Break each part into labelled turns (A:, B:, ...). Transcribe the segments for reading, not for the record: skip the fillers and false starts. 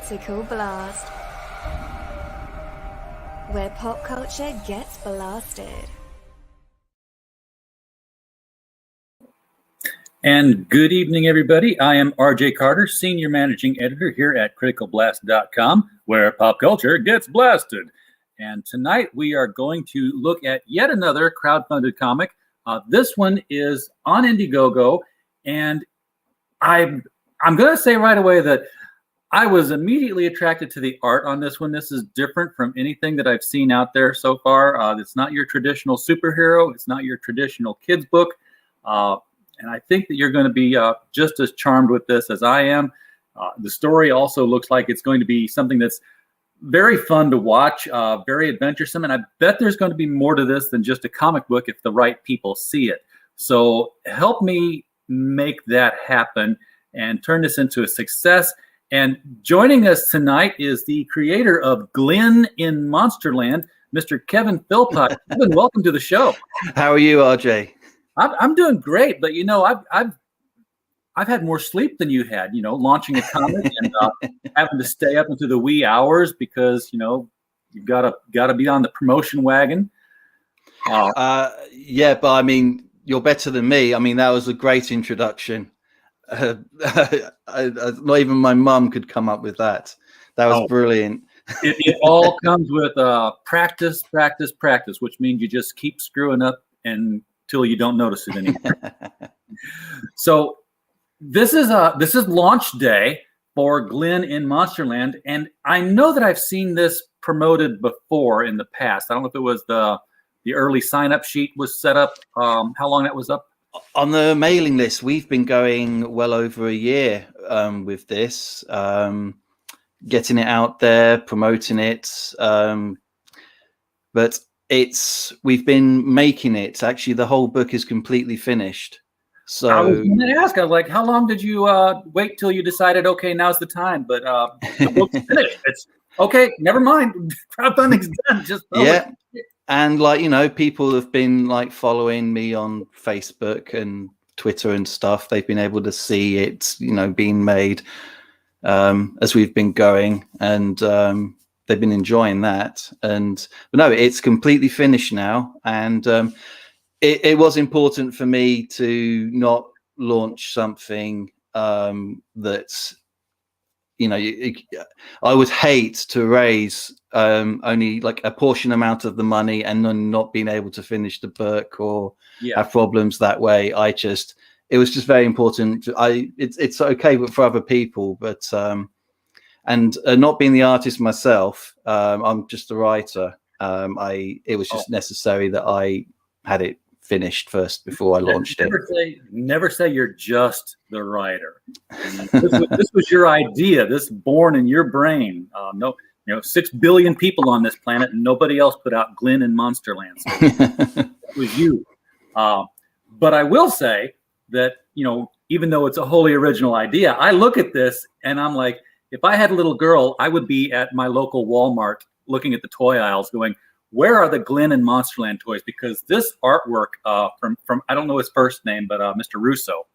A: Optical Blast, where pop culture gets blasted.
B: And good evening, everybody. I am RJ Carter, Senior Managing Editor here at criticalblast.com, where pop culture gets blasted. And tonight we are going to look at yet another crowdfunded comic. This one is on Indiegogo, and I'm going to say right away that I was immediately attracted to the art on this one. This is different from anything that I've seen out there so far. It's not your traditional superhero. It's not your traditional kids book. And I think that you're going to be just as charmed with this as I am. The story also looks like it's going to be something that's very fun to watch, very adventuresome. And I bet there's going to be more to this than just a comic book if the right people see it. So help me make that happen and turn this into a success. And joining us tonight is the creator of GLYN in Monsterland, Mr. Kevin Philpott. Kevin, welcome to the show.
C: How are you, RJ?
B: I'm doing great, but I've had more sleep than you had. Launching a comic and having to stay up into the wee hours because you've gotta be on the promotion wagon.
C: Yeah, but I mean, you're better than me. I mean, that was a great introduction. Not even my mum could come up with that. That was brilliant.
B: It all comes with practice, which means you just keep screwing up until you don't notice it anymore. So this is launch day for GLYN in Monsterland, and I know that I've seen this promoted before in the past. I don't know if it was the early sign-up sheet was set up. How long that was up?
C: On the mailing list, we've been going well over a year with this, getting it out there, promoting it. But we've been making it. Actually, the whole book is completely finished. So
B: I was going to ask, I was like, how long did you wait till you decided, okay, now's the time? But the book's finished. It's okay. Never mind. Crowdfunding's done. Just
C: yeah. And people have been following me on Facebook and Twitter and stuff. They've been able to see it, being made as we've been going, and they've been enjoying that. But no, it's completely finished now. And it was important for me to not launch something that's, I would hate to raise only a portion amount of the money and then not being able to finish the book or have problems that way. It was just very important. It's okay for other people, but and not being the artist myself, I'm just a writer. It was just necessary that I had it finished first before I launched it.
B: Never say you're just the writer. This was your idea. This born in your brain. 6 billion people on this planet, and nobody else put out GLYN in Monsterland. So it was you. But I will say that even though it's a wholly original idea, I look at this and I'm like, if I had a little girl, I would be at my local Walmart looking at the toy aisles, going, where are the GLYN and Monsterland toys? Because this artwork from I don't know his first name, but Mr. Russo.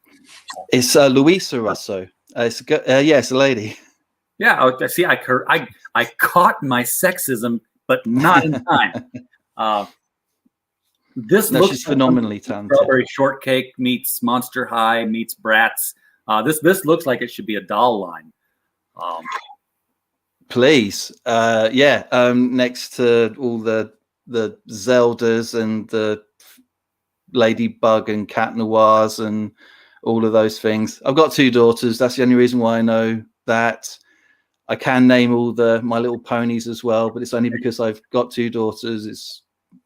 C: It's Louisa Russo. It's a lady.
B: Yeah, see, I caught my sexism, but not in time.
C: She's phenomenally talented.
B: Strawberry Shortcake meets Monster High meets Bratz. This looks like it should be a doll line.
C: Please, next to all the Zeldas and the Ladybug and Cat Noirs and all of those things. I've got 2 daughters. That's the only reason why I know that. I can name all My Little Ponies as well, but it's only because I've got 2 daughters.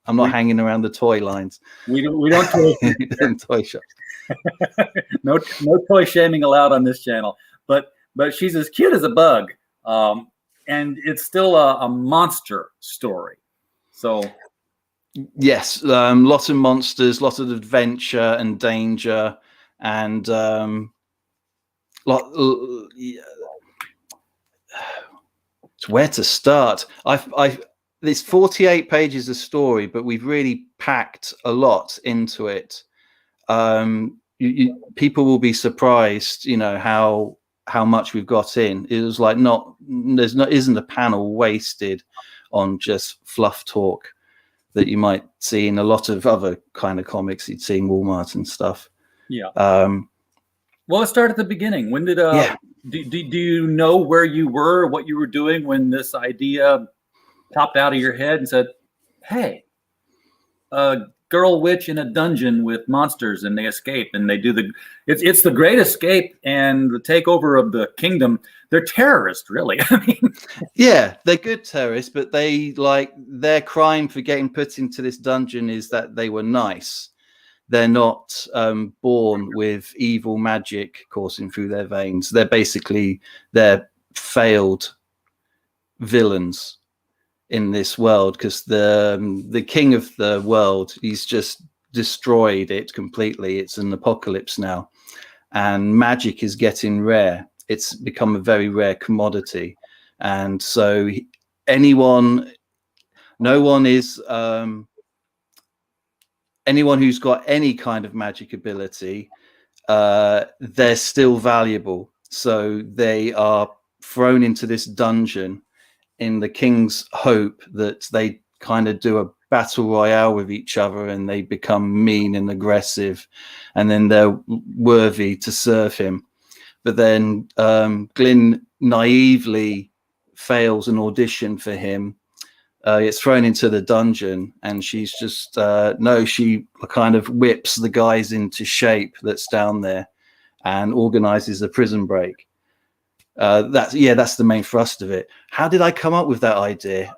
C: I'm not hanging around the toy lines.
B: We don't
C: toy shops.
B: no toy shaming allowed on this channel. But she's as cute as a bug. And it's still a monster story. So,
C: yes, lots of monsters, lots of adventure and danger, and where to start? There's 48 pages of story, but we've really packed a lot into it. People will be surprised, how how much we've got in. It was like isn't a panel wasted on just fluff talk that you might see in a lot of other kind of comics you'd see in Walmart and stuff.
B: Yeah. Well, let's start at the beginning. When did do you know where you were, what you were doing when this idea popped out of your head and said, "Hey, a girl witch in a dungeon with monsters, and they escape, and they do it's the great escape and the takeover of the kingdom." They're terrorists, really. I mean,
C: yeah, they're good terrorists, but they like their crime for getting put into this dungeon is that they were nice. They're not born with evil magic coursing through their veins. They're failed villains in this world, because the king of the world, he's just destroyed it completely. It's an apocalypse now, and magic is getting rare. It's become a very rare commodity, and so anyone who's got any kind of magic ability, they're still valuable. So they are thrown into this dungeon in the king's hope that they kind of do a battle royale with each other, and they become mean and aggressive, and then they're worthy to serve him. But then GLYN naively fails an audition for him. Gets thrown into the dungeon, and she's just she kind of whips the guys into shape that's down there and organizes a prison break. That's the main thrust of it. How did I come up with that idea?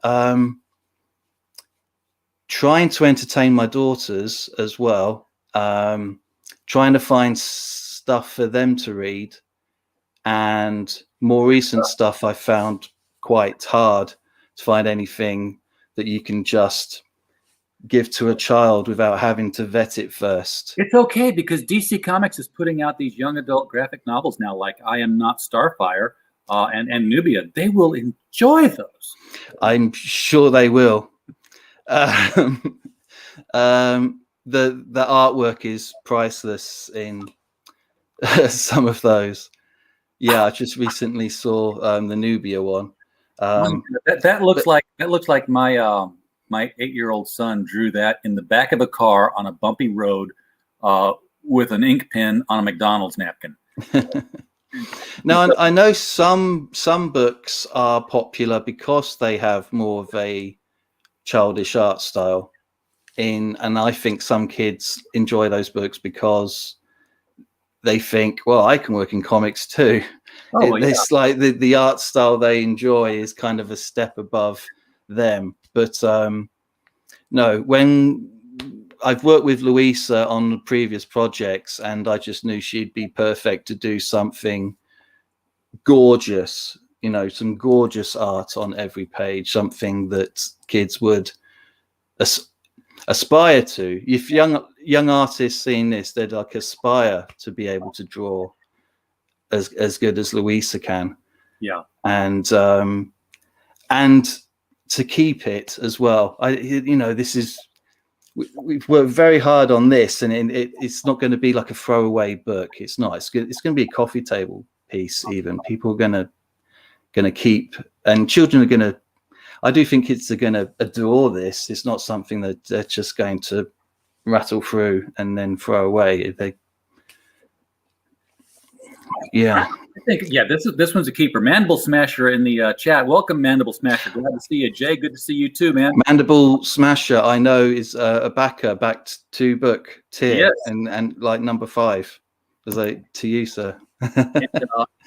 C: Trying to entertain my daughters as well, trying to find stuff for them to read, and more recent stuff I found quite hard to find anything that you can just give to a child without having to vet it first.
B: It's okay, because DC Comics is putting out these young adult graphic novels now, like I Am Not Starfire and Nubia. They will enjoy those.
C: I'm sure they will. The artwork is priceless in some of those. Yeah, I just recently saw the Nubia one.
B: That looks like my my 8-year-old son drew that in the back of a car on a bumpy road with an ink pen on a McDonald's napkin.
C: Now, I know some books are popular because they have more of a childish art style and I think some kids enjoy those books because they think, well, I can work in comics too. It's like the art style they enjoy is kind of a step above them. But no, when I've worked with Louisa on previous projects, and I just knew she'd be perfect to do something gorgeous, some gorgeous art on every page, something that kids would aspire to. If young artists seeing this, they'd like aspire to be able to draw as good as Louisa can.
B: Yeah.
C: And to keep it as well. We've worked very hard on this, and it's not going to be like a throwaway book. It's not. It's going to be a coffee table piece. Even people are going to keep, and children are going to. I do think kids are going to adore this. It's not something that they're just going to rattle through and then throw away. Yeah.
B: I think, this one's a keeper. Mandible Smasher in the chat. Welcome, Mandible Smasher. Glad to see you, Jay. Good to see you too, man.
C: Mandible Smasher, I know, is a backed 2-book tier,
B: yes.
C: and like number 5. To you, sir.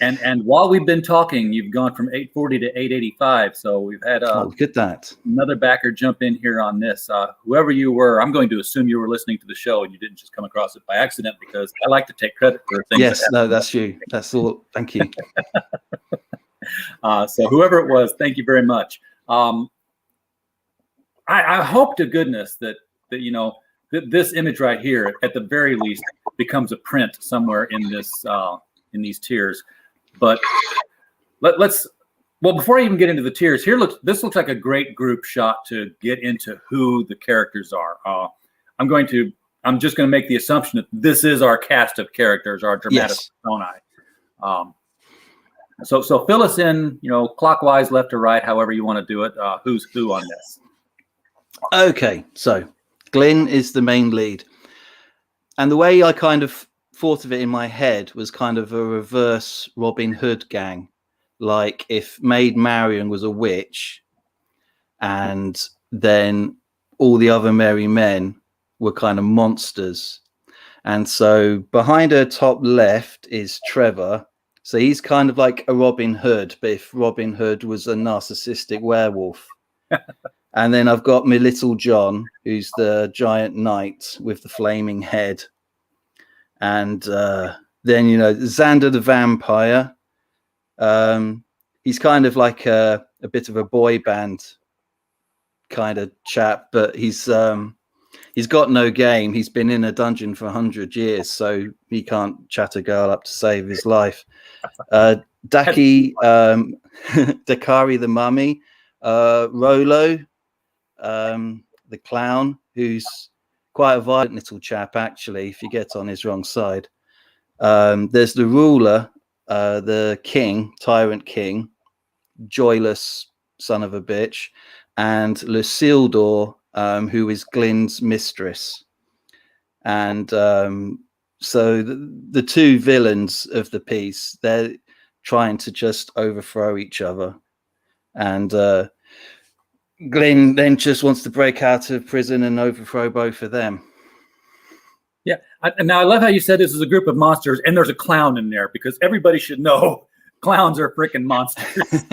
B: and while we've been talking, you've gone from 840 to 885. So we've had
C: look at that.
B: Another backer jump in here on this. Whoever you were, I'm going to assume you were listening to the show and you didn't just come across it by accident, because I like to take credit for things.
C: Yes, no, that's you. That's all. Thank you.
B: So whoever it was, thank you very much. I hope to goodness that this image right here, at the very least, becomes a print somewhere in this in these tiers. But let's before I even get into the tiers, this looks like a great group shot to get into who the characters are. I'm just going to make the assumption that this is our cast of characters, our dramatic personae. So fill us in, clockwise, left or right, however you want to do it. Who's who on this?
C: Okay, so GLYN is the main lead. And the way I kind of thought of it in my head was kind of a reverse Robin Hood gang. Like if Maid Marian was a witch and then all the other merry men were kind of monsters. And so behind her top left is Trevor. So he's kind of like a Robin Hood, but if Robin Hood was a narcissistic werewolf. And then I've got my little John, who's the giant knight with the flaming head. And then, Xander the vampire. He's kind of like a bit of a boy band kind of chap, but he's got no game. He's been in a dungeon for 100 years, so he can't chat a girl up to save his life. Dakari the mummy, Rolo, the clown, who's quite a violent little chap, actually, if you get on his wrong side. There's the ruler, the king, tyrant king, joyless son of a bitch, and Lucildor, who is GLYN's mistress. And so the two villains of the piece, they're trying to just overthrow each other. And GLYN then just wants to break out of prison and overthrow both of them.
B: Yeah. Now I love how you said this is a group of monsters and there's a clown in there, because everybody should know clowns are freaking monsters.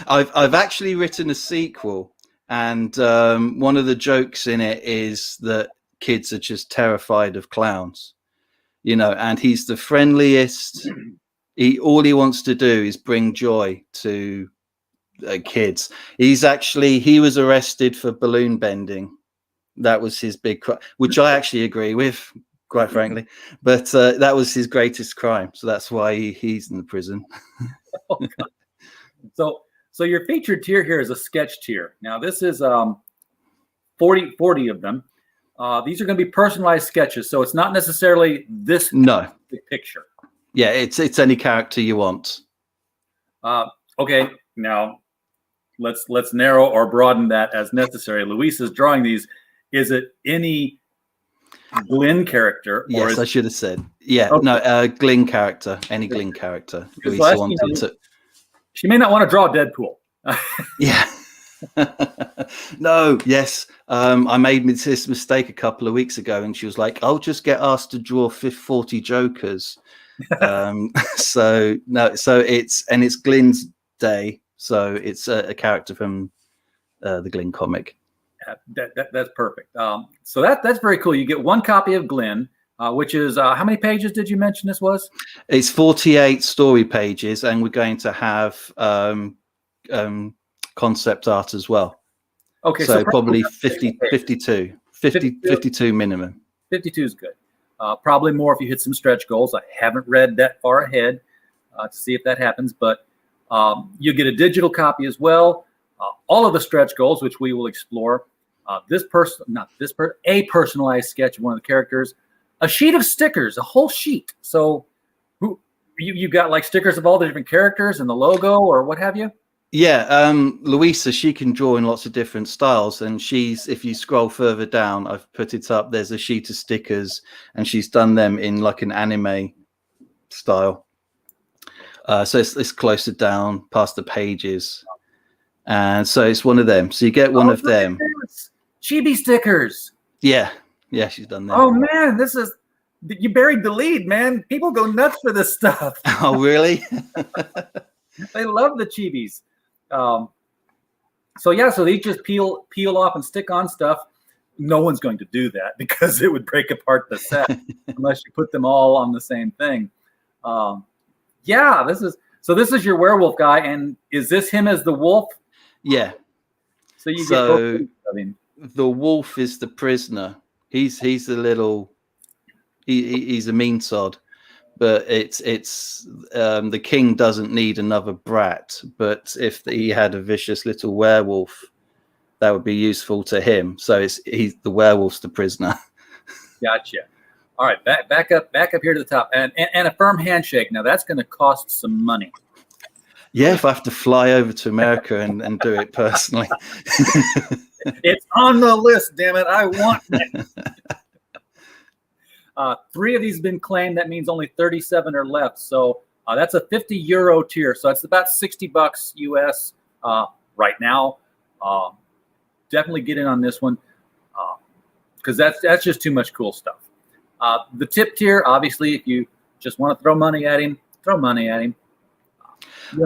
C: I've actually written a sequel, and one of the jokes in it is that kids are just terrified of clowns, and he's the friendliest. All he wants to do is bring joy to kids. He was arrested for balloon bending. That was his big crime, which I actually agree with, quite frankly. But that was his greatest crime, so that's why he's in the prison.
B: Oh, God. So your featured tier here is a sketch tier. Now this is 40 of them. These are going to be personalized sketches, so it's not necessarily this picture.
C: Yeah, it's any character you want.
B: Okay, now let's narrow or broaden that as necessary. Luis is drawing these. Is it any GLYN character?
C: Yes, I should have said. Yeah, okay. No, GLYN character. Any GLYN character. Luisa wanted to.
B: She may not want to draw Deadpool.
C: Yeah. No, yes. I made this mistake a couple of weeks ago, and she was like, I'll just get asked to draw 40 Jokers. So it's GLYN's day. So it's a character from the GLYN comic.
B: That's perfect. So that's very cool. You get one copy of GLYN, which is how many pages did you mention this was?
C: It's 48 story pages, and we're going to have concept art as well. Okay, so probably 52 minimum.
B: 52 is good. Probably more if you hit some stretch goals. I haven't read that far ahead to see if that happens, but you get a digital copy as well. All of the stretch goals, which we will explore. A personalized sketch of one of the characters, a sheet of stickers, a whole sheet. So you got like stickers of all the different characters and the logo or what have you?
C: Yeah, Luisa, she can draw in lots of different styles, and if you scroll further down, I've put it up, there's a sheet of stickers, and she's done them in like an anime style. So it's closer down past the pages. And so it's one of them. So you get one of them.
B: Chibi stickers.
C: Yeah, she's done that.
B: Oh man, you buried the lead, man. People go nuts for this stuff.
C: Oh really?
B: They love the chibis. So they just peel off and stick on stuff. No one's going to do that because it would break apart the set unless you put them all on the same thing. This is your werewolf guy, and is this him as the wolf?
C: Yeah.
B: So you get both.
C: The wolf is the prisoner. He's the little. He's a mean sod, but it's the king doesn't need another brat. But if he had a vicious little werewolf, that would be useful to him. So the werewolf's the prisoner.
B: Gotcha. All right, back up here to the top, and a firm handshake. Now that's going to cost some money.
C: Yeah, if I have to fly over to America and do it personally.
B: It's on the list, damn it. I want it. 3 of these have been claimed. That means only 37 are left. So that's a €50 tier. So that's about $60 US right now. Definitely get in on this one because that's just too much cool stuff. The tip tier, obviously, if you just want to throw money at him, throw money at him.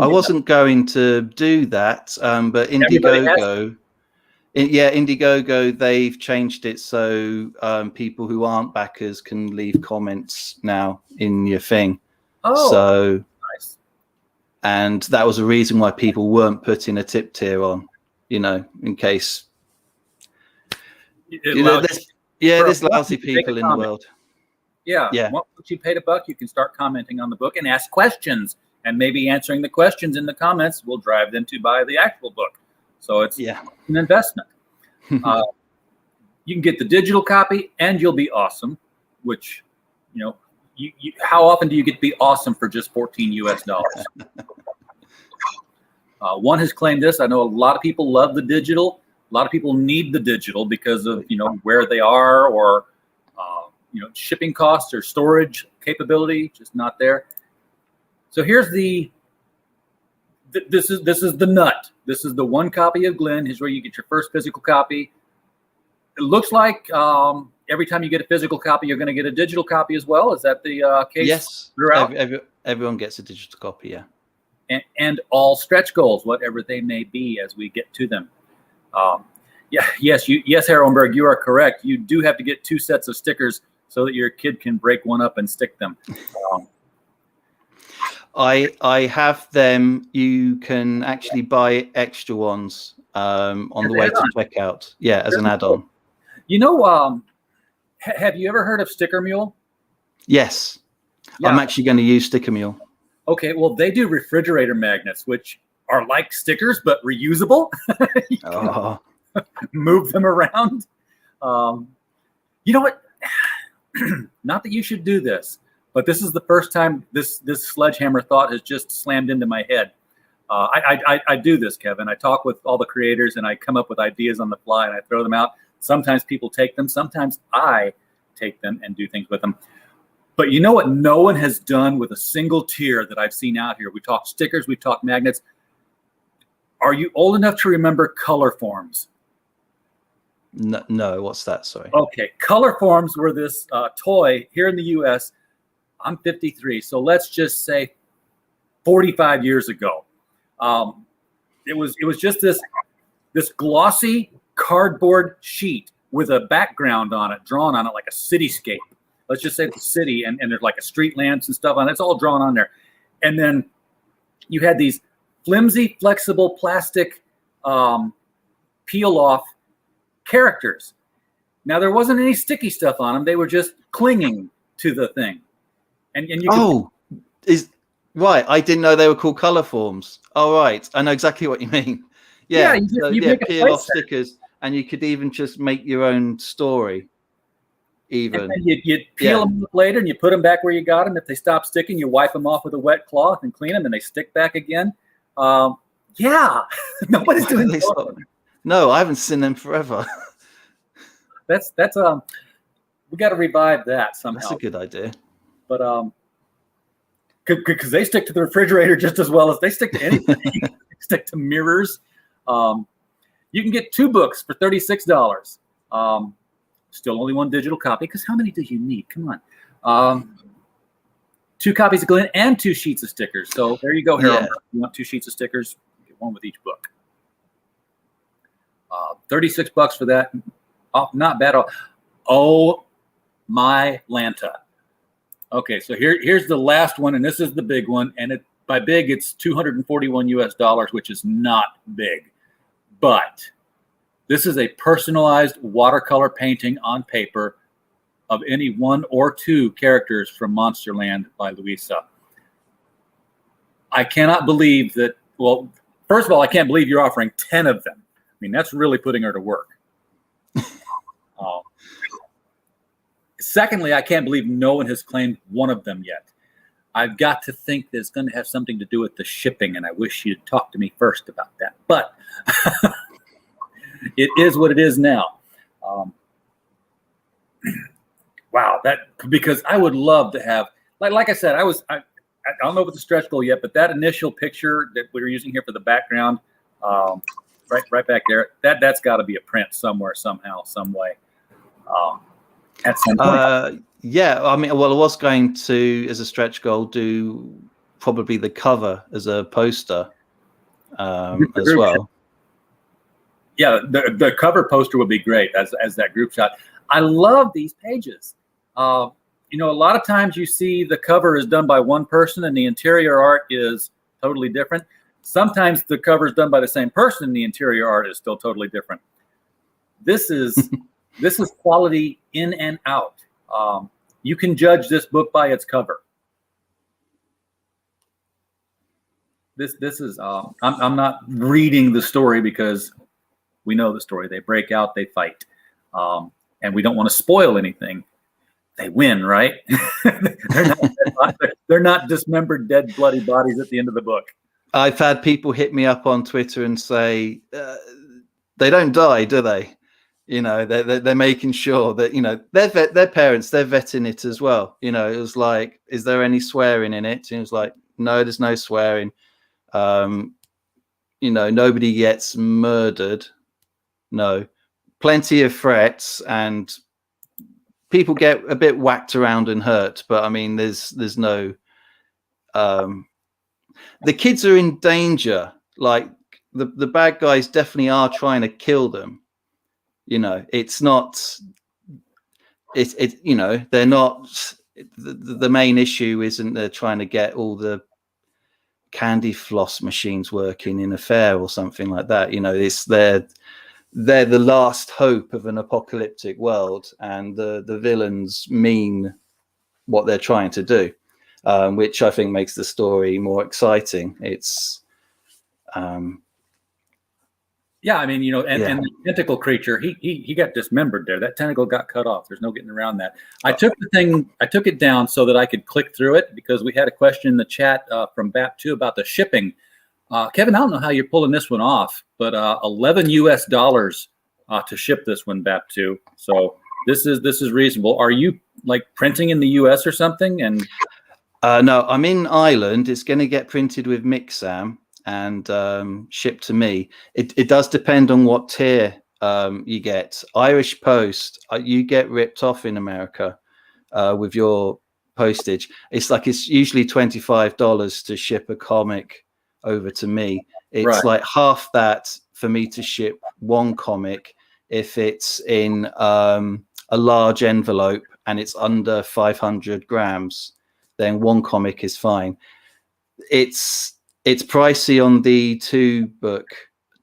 C: I wasn't going to do that, but Indiegogo, Indiegogo, they've changed it so people who aren't backers can leave comments now in your thing.
B: Oh,
C: so
B: nice.
C: And that was a reason why people weren't putting a tip tier on, in case. There's lousy people in the world.
B: Yeah. Once you paid $1, you can start commenting on the book and ask questions. And maybe answering the questions in the comments will drive them to buy the actual book. So it's an investment. You can get the digital copy and you'll be awesome, which, how often do you get to be awesome for just $14 US? One has claimed this. I know a lot of people love the digital. A lot of people need the digital because of, where they are or, shipping costs or storage capability, just not there. So here's this is the nut. This is the one copy of GLYN. Here's where you get your first physical copy. It looks like every time you get a physical copy, you're going to get a digital copy as well. Is that the case? Yes. Throughout?
C: Everyone gets a digital copy, yeah.
B: And all stretch goals, whatever they may be, as we get to them. Yes, Harrenberg, you are correct. You do have to get 2 sets of stickers so that your kid can break one up and stick them.
C: I have them. You can actually buy extra ones on the way to checkout. Yeah, as an add-on.
B: Have you ever heard of Sticker Mule?
C: Yes. Yeah. I'm actually going to use Sticker Mule.
B: Okay, well, they do refrigerator magnets, which are like stickers, but reusable. Move them around. You know what? Not that you should do this, but this is the first time this sledgehammer thought has just slammed into my head. I do this, Kevin. I talk with all the creators and I come up with ideas on the fly and I throw them out. Sometimes people take them. Sometimes I take them and do things with them. But you know what no one has done with a single tier that I've seen out here? We talked stickers. We talked magnets. Are you old enough to remember color forms?
C: No, what's that? Sorry.
B: Okay, color forms were this toy here in the U.S. I'm 53, so let's just say 45 years ago. It was just this glossy cardboard sheet with a background on it, drawn on it like a cityscape. Let's just say the city, and there's like a street lamps and stuff on it. It's all drawn on there. And then you had these flimsy, flexible plastic peel-off characters. Now, there wasn't any sticky stuff on them. They were just clinging to the thing. And you
C: right. I didn't know they were called color forms. Oh, right. I know exactly what you mean. Yeah, you peel off stickers, and you could even just make your own story. Even
B: you peel them up later, and you put them back where you got them. If they stop sticking, you wipe them off with a wet cloth and clean them, and they stick back again. Nobody's doing this.
C: No, I haven't seen them forever.
B: That's we got to revive that somehow.
C: That's a good idea.
B: But because they stick to the refrigerator just as well as they stick to anything. They stick to mirrors. You can get 2 books for $36. Still only 1 digital copy, because how many do you need? Come on. 2 copies of GLYN and 2 sheets of stickers. So there you go, Harold. Yeah. You want 2 sheets of stickers? Get 1 with each book. $36 for that. Oh, not bad at all. Oh, my Lanta. Okay, so here's the last one, and this is the big one. And by big, it's $241 US, which is not big. But this is a personalized watercolor painting on paper of any 1 or 2 characters from Monsterland by Louisa. I cannot believe that. Well, first of all, I can't believe you're offering 10 of them. I mean, that's really putting her to work. Secondly, I can't believe no one has claimed one of them yet. I've got to think that it's going to have something to do with the shipping, and I wish you'd talk to me first about that. But it is what it is now. Wow, because I would love to have, like I said, I don't know if it's a stretch goal yet, but that initial picture that we were using here for the background, right back there, that's got to be a print somewhere, somehow, some way. At some point.
C: Yeah, I mean, well, I was going to, as a stretch goal, do probably the cover as a poster as well.
B: Yeah, the cover poster would be great as that group shot. I love these pages. A lot of times you see the cover is done by one person and the interior art is totally different. Sometimes the cover is done by the same person and the interior art is still totally different. This is this is quality in and out. You can judge this book by its cover. This is I'm not reading the story because we know the story. They break out, they fight, and we don't want to spoil anything. They win, right? they're not dismembered, dead, bloody bodies at the end of the book.
C: I've had people hit me up on Twitter and say they don't die, do they? They're making sure that their parents, they're vetting it as well. It was like, is there any swearing in it? And it was like, no, there's no swearing. Nobody gets murdered. No, plenty of threats and people get a bit whacked around and hurt. But I mean, there's no. The kids are in danger. Like the bad guys definitely are trying to kill them. It's not. They're not. The main issue isn't they're trying to get all the candy floss machines working in a fair or something like that. It's they're the last hope of an apocalyptic world, and the villains mean what they're trying to do, which I think makes the story more exciting. It's
B: yeah, I mean, and the tentacle creature, he got dismembered there. That tentacle got cut off. There's no getting around that. I took it down so that I could click through it because we had a question in the chat from BAP2 about the shipping. Kevin, I don't know how you're pulling this one off, but $11 US to ship this one, BAP2. So this is reasonable. Are you like printing in the US or something? And
C: no, I'm in Ireland. It's going to get printed with Mixam and shipped to me. It does depend on what tier you get. Irish Post, you get ripped off in America with your postage. It's usually $25 to ship a comic over to me. It's
B: right.
C: Like half that for me to ship one comic if it's in a large envelope and it's under 500 grams. Then one comic is fine. It's pricey on the 2-book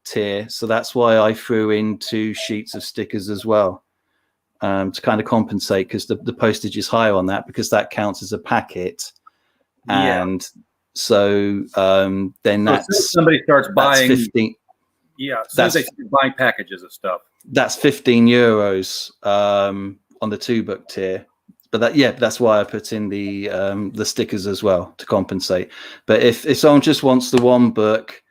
C: tier, so that's why I threw in 2 sheets of stickers as well to kind of compensate, because the postage is higher on that because that counts as a packet. And so then that's
B: somebody starts buying
C: 15.
B: Yeah, so they start buying packages of stuff. That's
C: €15 on the 2-book tier. But that's why I put in the stickers as well to compensate. But if someone just wants the 1 book,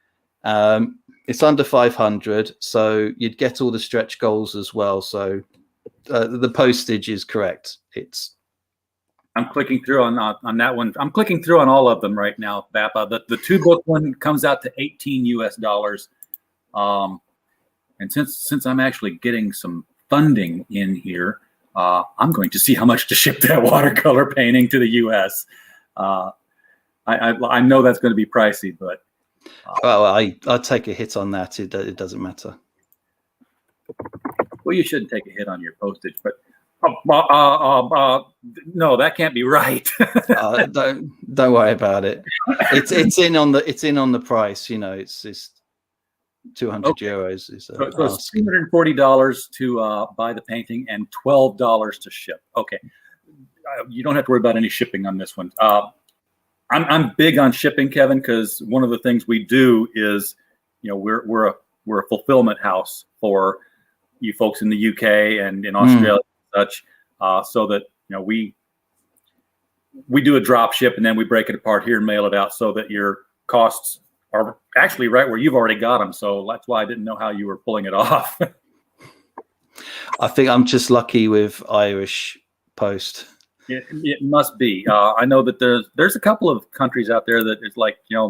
C: it's under 500, so you'd get all the stretch goals as well. So the postage is correct.
B: I'm clicking through on that one. I'm clicking through on all of them right now, Bappa. The 2-book one comes out to $18 US. And since I'm actually getting some funding in here, I'm going to see how much to ship that watercolor painting to the U.S. I know that's going to be pricey, but
C: I'll take a hit on that. It doesn't matter.
B: Well, you shouldn't take a hit on your postage, but no, that can't be right.
C: Don't worry about it. It's in on the price. It's 200 euros is
B: so it's $240 to buy the painting and $12 to ship. Okay, you don't have to worry about any shipping on this one. I'm big on shipping, Kevin, because one of the things we do is, we're a fulfillment house for you folks in the UK and in Australia and such, so that we do a drop ship and then we break it apart here and mail it out so that your costs are actually right where you've already got them. So that's why I didn't know how you were pulling it off.
C: I think I'm just lucky with Irish Post.
B: It must be. I know that there's a couple of countries out there that is like, yeah,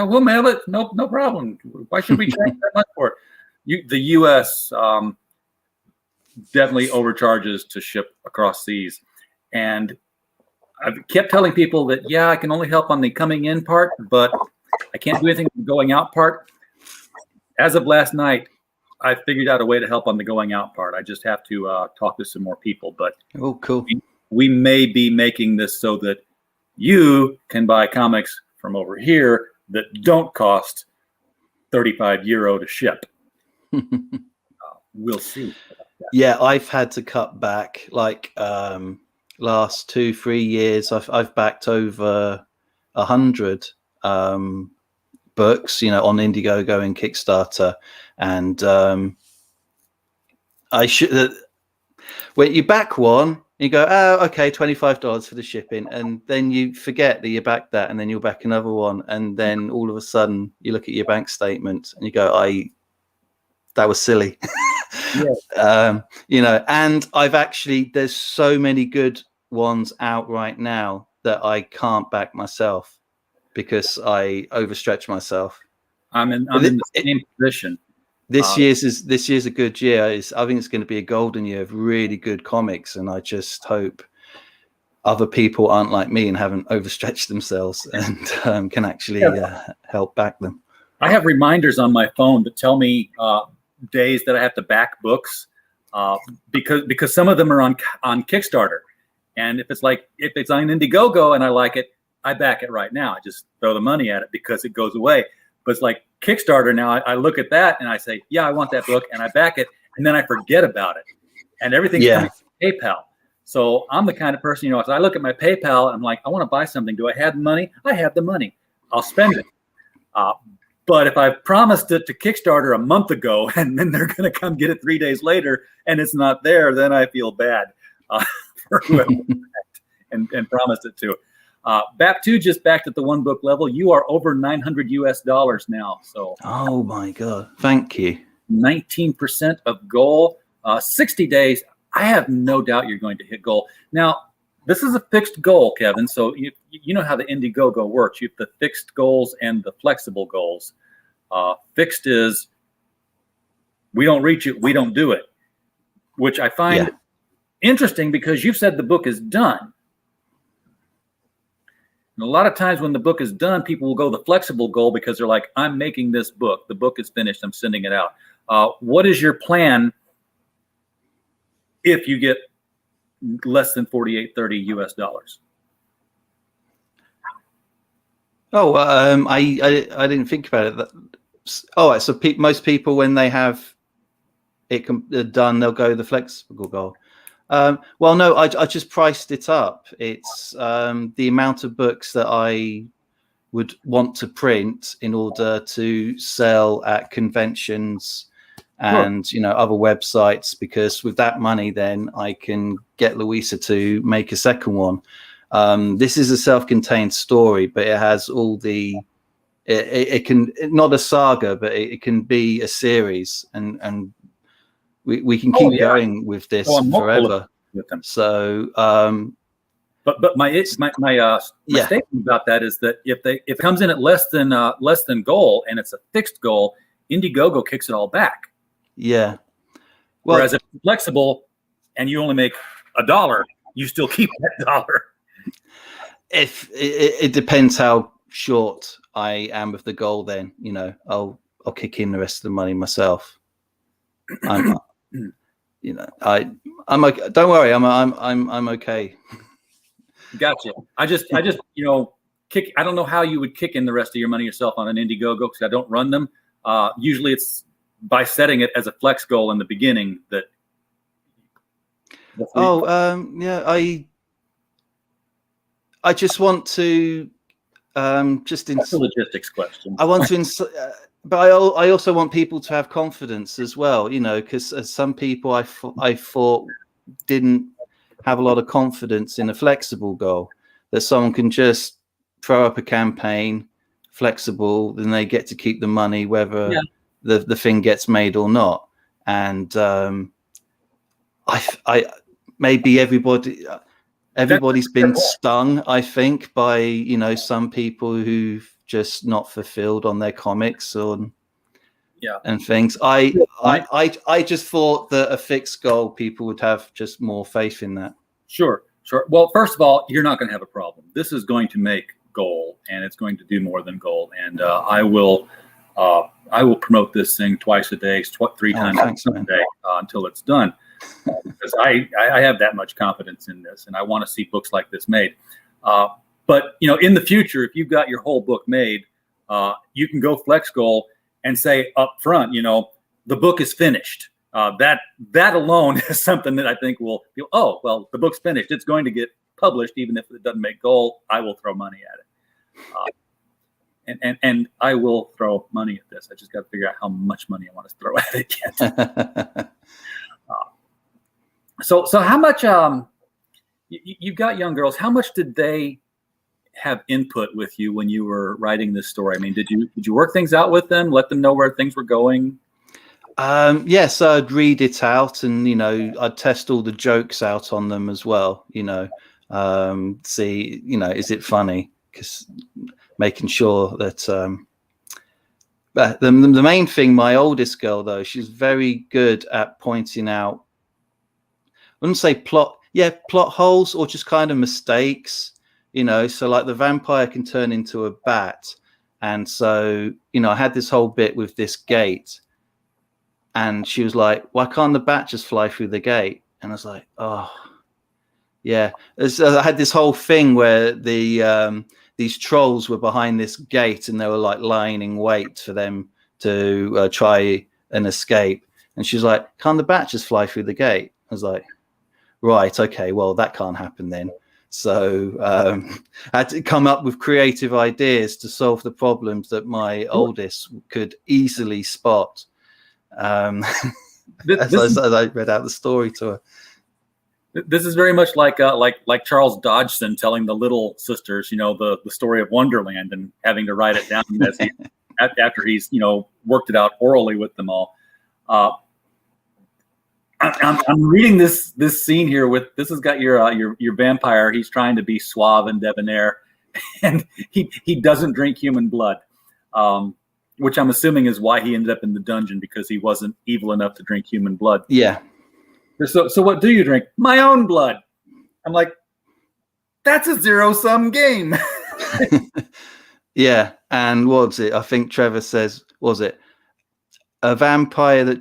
B: we'll mail it. No problem. Why should we charge that much for it? The U.S. Definitely overcharges to ship across seas. And I've kept telling people that, yeah, I can only help on the coming in part, but I can't do anything on the going out part. As of last night, I figured out a way to help on the going out part. I just have to talk to some more people. But
C: oh, cool.
B: We may be making this so that you can buy comics from over here that don't cost €35 to ship. We'll see.
C: Yeah, I've had to cut back. Like last 2-3 years, I've backed over 100 books, on Indiegogo and Kickstarter, and I should. When you back one, you go, oh, okay, $25 for the shipping, and then you forget that you backed that, and then you'll back another one, and then all of a sudden you look at your bank statement and you go, that was silly. Yeah. And I've actually, there's so many good ones out right now that I can't back myself because I overstretch myself.
B: I'm in the same position.
C: This year's a good year. I think it's going to be a golden year of really good comics, and I just hope other people aren't like me and haven't overstretched themselves and can actually help back them.
B: I have reminders on my phone that tell me days that I have to back books because some of them are on Kickstarter, and if it's on Indiegogo and I like it, I back it right now. I just throw the money at it because it goes away. But it's like Kickstarter now. I look at that and I say, yeah, I want that book, and I back it, and then I forget about it, and everything's coming from PayPal. So I'm the kind of person, as I look at my PayPal, and I'm like, I want to buy something. Do I have the money? I have the money. I'll spend it. But if I've promised it to Kickstarter a month ago, and then they're going to come get it 3 days later, and it's not there, then I feel bad for whoever and promised it to. BAP2 just backed at the one book level. You are over $900 now. So,
C: oh my God, thank you.
B: 19% of goal, 60 days. I have no doubt you're going to hit goal. Now, this is a fixed goal, Kevin. So you know how the Indiegogo works. You have the fixed goals and the flexible goals. Fixed is we don't reach it, we don't do it, which I find interesting because you've said the book is done. And a lot of times when the book is done, people will go the flexible goal because they're like, I'm making this book. The book is finished. I'm sending it out. What is your plan if you get less than $48.30?
C: Oh, I didn't think about it. So most people, when they have it done, they'll go the flexible goal. Well, no, I just priced it up. It's the amount of books that I would want to print in order to sell at conventions and other websites, because with that money then I can get Louisa to make a second one. This is a self-contained story, but it has all the it can, not a saga, but it can be a series, and we can keep going with this forever.
B: With them.
C: So
B: but my statement about that is that if it comes in at less than goal and it's a fixed goal, Indiegogo kicks it all back.
C: Yeah.
B: Well, whereas if it's flexible and you only make $1, you still keep that dollar.
C: If it depends how short I am with the goal, then I'll kick in the rest of the money myself. I'm okay. Don't worry, I'm okay.
B: Gotcha. I just kick. I don't know how you would kick in the rest of your money yourself on an Indiegogo because I don't run them. Usually it's by setting it as a flex goal in the beginning. I just want to that's a logistics question.
C: I want to but I also want people to have confidence as well, because some people I thought didn't have a lot of confidence in a flexible goal, that someone can just throw up a campaign, flexible, then they get to keep the money whether the thing gets made or not. And I maybe everybody's been stung, I think, by, you know, some people who've just not fulfilled on their comics and things. I just thought that a fixed goal, people would have just more faith in that.
B: Sure. Well, first of all, you're not going to have a problem. This is going to make goal, and it's going to do more than goal. And I will promote this thing twice a day, 3 times a day until it's done. Because I have that much confidence in this, and I want to see books like this made. But, you know, in the future, if you've got your whole book made, you can go flex goal and say up front, you know, the book is finished. That alone is something that I think will feel, oh, well, the book's finished. It's going to get published, even if it doesn't make goal. I will throw money at it. And I will throw money at this. I just got to figure out how much money I want to throw at it yet. So how much, you've got young girls, how much did they have input with you when you were writing this story? I mean, did you work things out with them, let them know where things were going?
C: Yes, I'd read it out, and, you know, I'd test all the jokes out on them as well, you know, see, you know, is it funny? Because making sure that, the main thing, my oldest girl, though, she's very good at pointing out, I wouldn't say plot holes, or just kind of mistakes, you know. So like the vampire can turn into a bat. And so, you know, I had this whole bit with this gate, and she was like, why can't the bat just fly through the gate? And I was like, oh, yeah. I had this whole thing where these trolls were behind this gate, and they were like lying in wait for them to try and escape. And she was like, can't the bat just fly through the gate? I was like, right, okay, well, that can't happen then. So I had to come up with creative ideas to solve the problems that my oldest could easily spot as I read out the story to her.
B: This is very much like Charles Dodgson telling the little sisters, you know, the story of Wonderland, and having to write it down as after he's, you know, worked it out orally with them all. I'm reading this scene here with, this has got your vampire. He's trying to be suave and debonair, and he doesn't drink human blood, which I'm assuming is why he ended up in the dungeon, because he wasn't evil enough to drink human blood.
C: Yeah.
B: So what do you drink? My own blood. I'm like, that's a zero-sum game.
C: Yeah. And what was it? I think Trevor says, was it a vampire that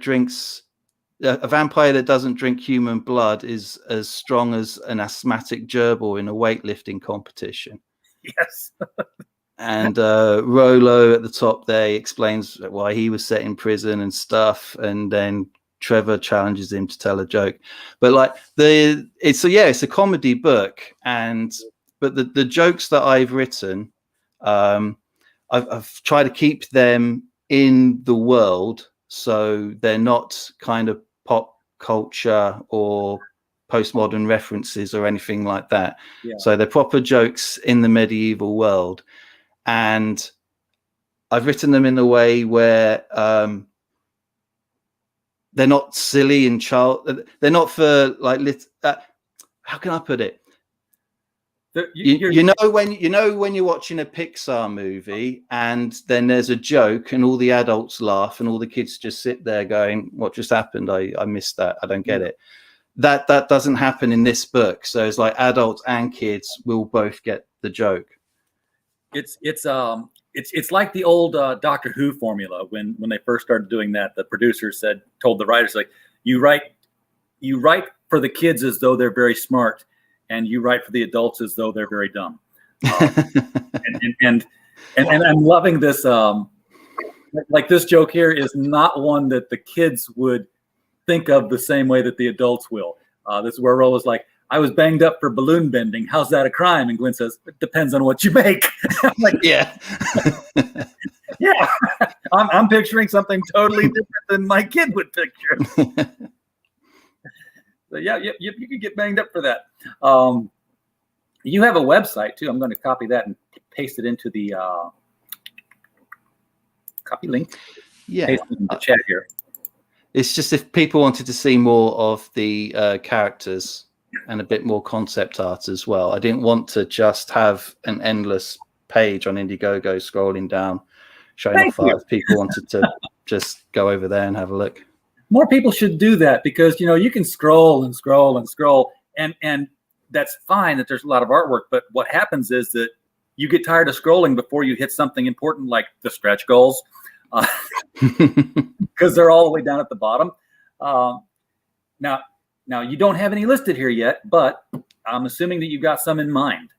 C: doesn't drink human blood is as strong as an asthmatic gerbil in a weightlifting competition.
B: Yes.
C: And Rolo at the top there explains why he was set in prison and stuff, and then Trevor challenges him to tell a joke. But like it's a comedy book, but the jokes that I've written, I've tried to keep them in the world, so they're not kind of pop culture or postmodern references or anything like that. Yeah. So they're proper jokes in the medieval world, and I've written them in a way where they're not silly and they're not for like how can I put it? You know when you're watching a Pixar movie and then there's a joke and all the adults laugh and all the kids just sit there going, what just happened? I missed that. I don't get it. That doesn't happen in this book. So it's like adults and kids will both get the joke.
B: It's like the old Doctor Who formula. When they first started doing that, the producers told the writers, like, you write for the kids as though they're very smart, and you write for the adults as though they're very dumb. And I'm loving this. Like this joke here is not one that the kids would think of the same way that the adults will. This is where Rolo's like, I was banged up for balloon bending. How's that a crime? And Gwen says, it depends on what you make. I'm like,
C: yeah.
B: Yeah. I'm picturing something totally different than my kid would picture. So yeah, you can get banged up for that. You have a website too. I'm going to copy that and paste it into the copy link.
C: Yeah,
B: Paste it in the chat here.
C: it's just if people wanted to see more of the characters and a bit more concept art as well. I didn't want to just have an endless page on Indiegogo scrolling down, showing off art. If people wanted to just go over there and have a look.
B: More people should do that because you can scroll and scroll and scroll, and that's fine that there's a lot of artwork. But what happens is that you get tired of scrolling before you hit something important like the stretch goals, because they're all the way down at the bottom. Now you don't have any listed here yet, but I'm assuming that you've got some in mind.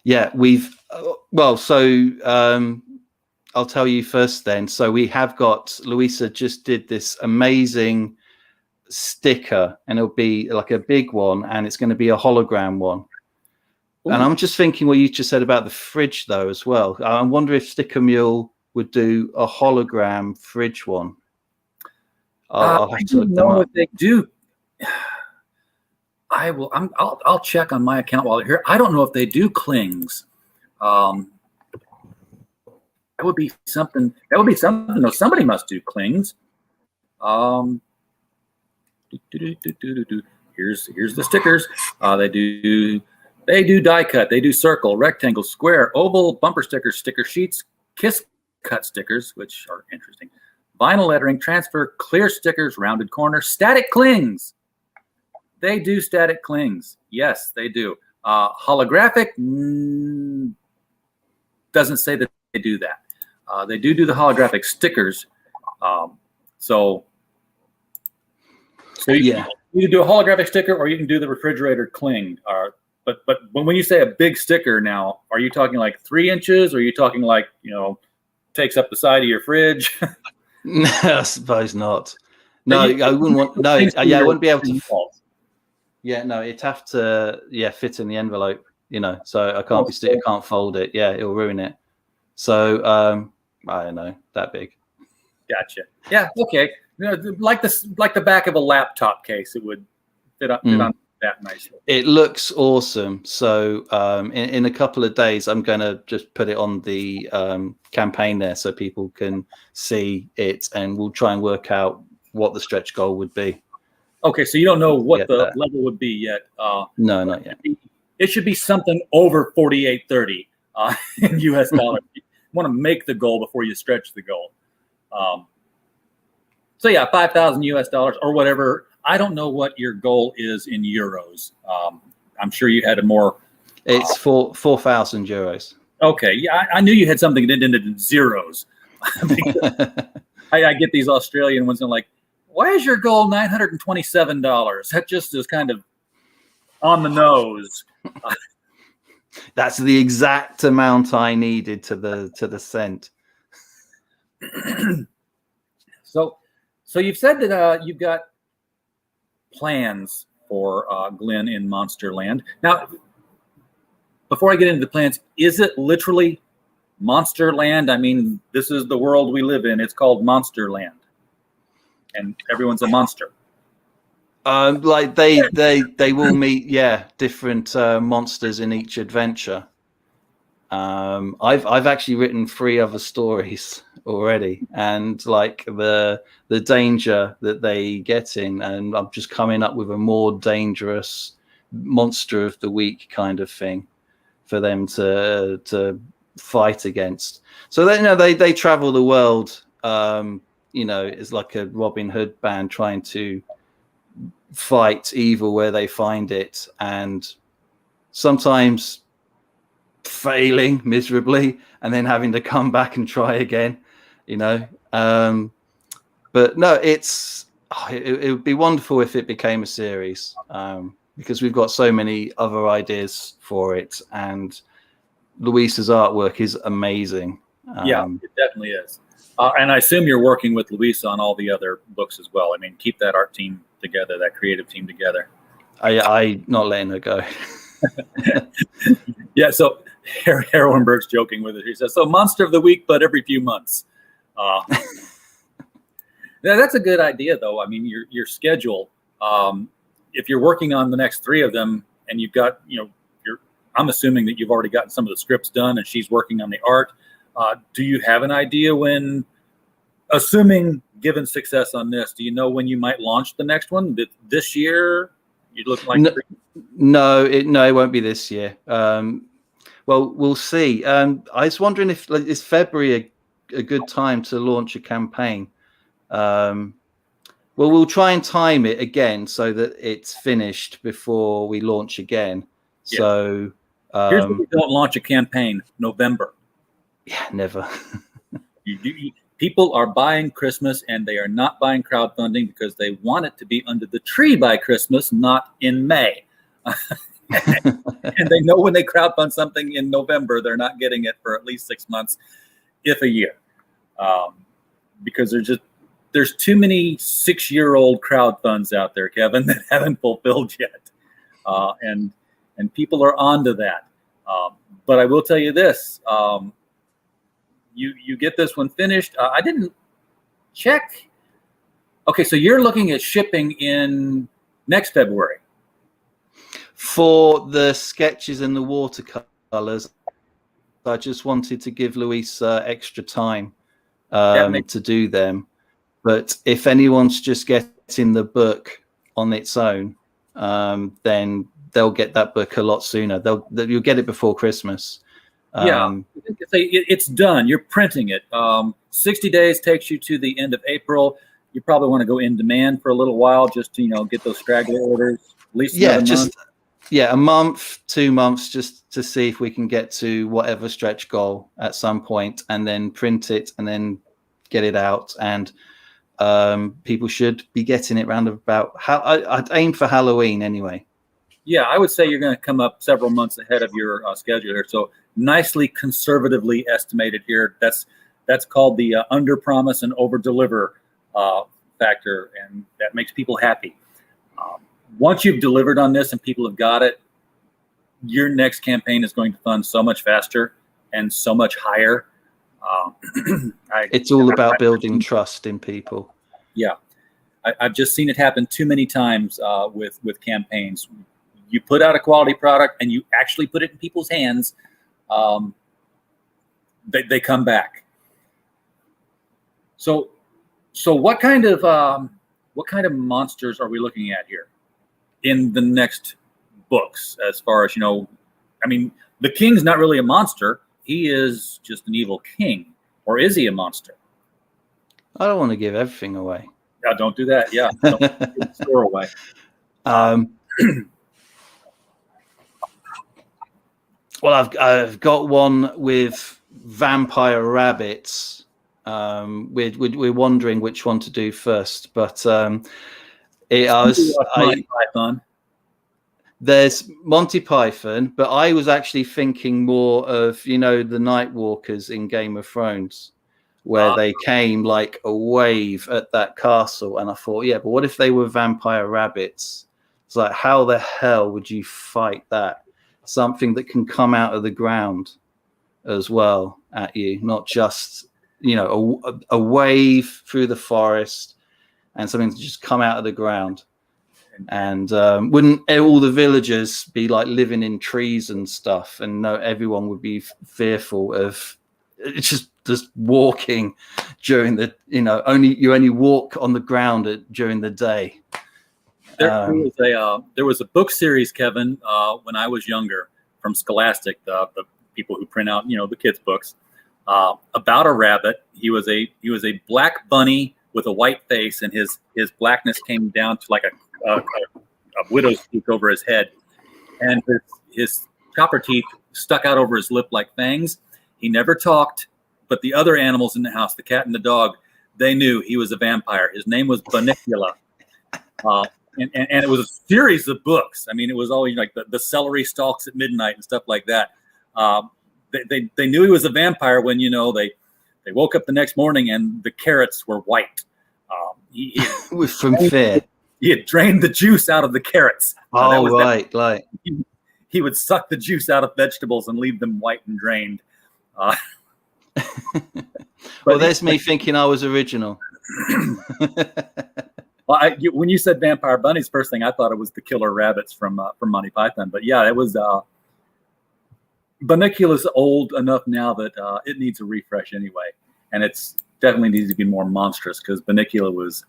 C: Yeah, we've I'll tell you first then. So we have got, Louisa just did this amazing sticker, and it'll be like a big one, and it's going to be a hologram one. Ooh. And I'm just thinking what you just said about the fridge though as well. I wonder if Sticker Mule would do a hologram fridge one. I'll have to look them up.
B: What they do. I'll check on my account while they're here. I don't know if they do clings. That would be something. No, somebody must do clings. Here's the stickers. They do die cut. They do circle, rectangle, square, oval, bumper stickers, sticker sheets, kiss cut stickers, which are interesting. Vinyl lettering, transfer, clear stickers, rounded corner, static clings. They do static clings. Yes, they do. Holographic doesn't say that they do that. They do the holographic stickers. So you can do a holographic sticker, or you can do the refrigerator cling. But when you say a big sticker now, are you talking like 3 inches? Or are you talking like, takes up the side of your fridge?
C: No, I suppose not. No, I wouldn't want. No, I wouldn't be able to. Yeah, no, it'd have to fit in the envelope. So I can't I can't fold it. Yeah, it'll ruin it. So I don't know, that big.
B: Gotcha. Yeah. Okay. Like the back of a laptop case, it would fit on that nicely.
C: It looks awesome. So in a couple of days, I'm going to just put it on the campaign there so people can see it, and we'll try and work out what the stretch goal would be. Okay,
B: so you don't know what the level would be yet.
C: No, not yet.
B: It should be something over 48.30 in US dollars. You want to make the goal before you stretch the goal. So yeah, 5,000 US dollars or whatever. I don't know what your goal is in euros. I'm sure you had a more.
C: It's 4,000 euros.
B: Okay, yeah, I knew you had something that ended in zeros. I get these Australian ones and I'm like, why is your goal $927? That just is kind of on the nose.
C: That's the exact amount I needed to the cent.
B: So you've said that you've got plans for GLYN in Monsterland. Now, before I get into the plans, is it literally Monsterland? I mean, this is the world we live in. It's called Monsterland, and everyone's a monster.
C: Like they will meet different monsters in each adventure. I've actually written 3 other stories already, and like the danger that they get in, and I'm just coming up with a more dangerous monster of the week kind of thing for them to fight against. So they travel the world. It's like a Robin Hood band trying to fight evil where they find it, and sometimes failing miserably and then having to come back and try again, but no, it would be wonderful if it became a series, because we've got so many other ideas for it, and Luisa's artwork is amazing.
B: Yeah, it definitely is. And I assume you're working with Luisa on all the other books as well. I mean, keep that art team together, that creative team together.
C: I not letting her go.
B: Yeah, so Heroinberg's joking with it. He says, so monster of the week, but every few months. That's a good idea, though. I mean, your schedule, if you're working on the next 3 of them and you've got, I'm assuming that you've already gotten some of the scripts done and she's working on the art. Do you have an idea when, assuming given success on this, do you know when you might launch the next one? This year? You look like
C: no, it won't be this year. Well, we'll see. I was wondering if is February a good time to launch a campaign? Well, we'll try and time it again so that it's finished before we launch again. Yeah. So
B: here's when we don't launch a campaign: November.
C: Yeah, never.
B: People are buying Christmas and they are not buying crowdfunding because they want it to be under the tree by Christmas, not in May. And they know when they crowdfund something in November, they're not getting it for at least 6 months, if a year, because there's too many 6-year-old crowdfunds out there, Kevin, that haven't fulfilled yet, and people are onto that. But I will tell you this: you get this one finished. I didn't check. Okay, so you're looking at shipping in next February.
C: For the sketches and the watercolors, I just wanted to give Louisa extra time to do them. But if anyone's just getting the book on its own, then they'll get that book a lot sooner. You'll get it before Christmas.
B: It's done. You're printing it. 60 days takes you to the end of April. You probably want to go in demand for a little while just to get those straggler orders. At least
C: a month, 2 months, just to see if we can get to whatever stretch goal at some point, and then print it and then get it out. And people should be getting it round about I'd aim for Halloween anyway.
B: Yeah, I would say you're going to come up several months ahead of your schedule here. So nicely conservatively estimated here. That's called the under promise and over deliver factor, and that makes people happy. Once you've delivered on this and people have got it, your next campaign is going to fund so much faster and so much higher.
C: It's all about building trust in people.
B: Yeah, I've just seen it happen too many times with campaigns. You put out a quality product and you actually put it in people's hands, they come back. So what kind of monsters are we looking at here in the next books? As far as the king's not really a monster. He is just an evil king. Or is he a monster?
C: I don't want to give everything away.
B: Yeah, don't do that. Yeah, don't give the store away.
C: Well, I've got one with vampire rabbits. We're wondering which one to do first, but
B: Python.
C: There's Monty Python, but I was actually thinking more of the Night Walkers in Game of Thrones, where they came like a wave at that castle, and I thought, yeah, but what if they were vampire rabbits? It's like, how the hell would you fight that? Something that can come out of the ground as well at you, not just a wave through the forest, and something to just come out of the ground. And wouldn't all the villagers be like living in trees and stuff, and everyone would be fearful of just walking during the you only walk on the ground during the day.
B: There was a book series, Kevin, when I was younger, from Scholastic, the people who print out the kids' books, about a rabbit. He was a black bunny with a white face, and his blackness came down to like a widow's peak over his head, and his copper teeth stuck out over his lip like fangs. He never talked, but the other animals in the house, the cat and the dog, they knew he was a vampire. His name was Bunnicula. And it was a series of books. I mean, it was always like the celery stalks at midnight and stuff like that. They knew he was a vampire when they woke up the next morning and the carrots were white.
C: From fear.
B: He had drained the juice out of the carrots.
C: Right.
B: He would suck the juice out of vegetables and leave them white and drained.
C: Well, there's me thinking I was original.
B: Well, when you said vampire bunnies, first thing I thought it was the killer rabbits from Monty Python. But yeah, it was. Bunnicula's old enough now that it needs a refresh anyway, and it's definitely needs to be more monstrous because Bunnicula was